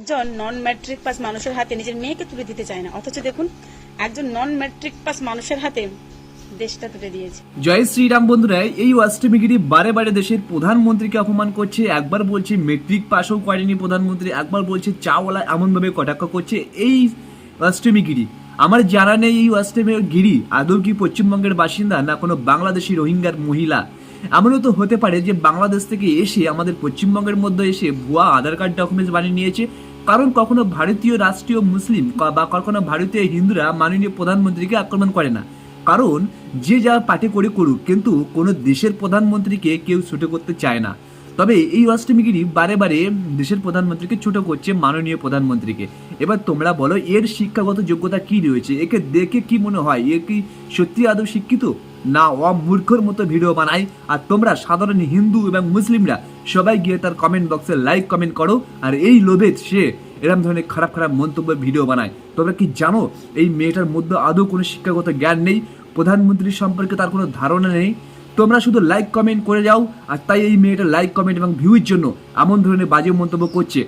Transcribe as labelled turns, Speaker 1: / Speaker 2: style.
Speaker 1: একজন নন matric pass মানুষের হাতে নিজের মেয়েকে তুলে দিতে চায় না, অথচ দেখুন একজন নন ম্যাট্রিক পাস মানুষের হাতে দেশটা তুলে দিয়েছে।
Speaker 2: জয় শ্রীরাম বন্ধুরা, এই অষ্টমীগিরি বারে বারে দেশের প্রধানমন্ত্রীকে অপমান করছে। একবার বলছে মেট্রিক পাসও করেনি প্রধানমন্ত্রী, একবার বলছে চাওয়ালা এমনভাবে কটাক্ষ করছে। এই অষ্টমীগিরি আমার জানা নেই এই অষ্টমীগিরি আদৌ কি পশ্চিমবঙ্গের বাসিন্দা না কোনো বাংলাদেশি রোহিঙ্গার মহিলা। এমনও তো হতে পারে যে বাংলাদেশ থেকে এসে আমাদের পশ্চিমবঙ্গের মধ্যে এসে ভুয়া আধার কার্ড ডকুমেন্টস বানিয়ে নিয়েছে। কারণ কখনো ভারতীয় রাষ্ট্রীয় মুসলিম বা কখনো ভারতীয় হিন্দুরা মাননীয় প্রধানমন্ত্রীকে আক্রমণ করে না, কারণ যে যা পার্টি করে করুক, কিন্তু কোনো দেশের প্রধানমন্ত্রীকে কেউ ছোট করতে চায় না। তবে এই অষ্টমীগিরি বারে বারে দেশের প্রধানমন্ত্রীকে ছোট করছে, মাননীয় প্রধানমন্ত্রীকে। এবার তোমরা বলো এর শিক্ষাগত যোগ্যতা কি রয়েছে? একে দেখে কি মনে হয় এ কি সত্যি আদৌ শিক্ষিত, না মূর্খর মতো ভিডিও বানায়? আর তোমরা সাধারণ হিন্দু এবং মুসলিমরা সবাই গিয়ে তার কমেন্ট বক্সে লাইক কমেন্ট করো, আর এই লোভে সে এরকম ধরনের খারাপ খারাপ মন্তব্য ভিডিও বানায়। তোমরা কি জানো এই মেয়েটার মধ্যে আদৌ কোনো শিক্ষাগত জ্ঞান নেই, প্রধানমন্ত্রী সম্পর্কে তার কোনো ধারণা নেই? তোমরা শুধু লাইক কমেন্ট করে যাও, আর তাই এই মেয়েটা লাইক কমেন্ট এবং ভিউর জন্য এমন ধরনের বাজে মন্তব্য করছে।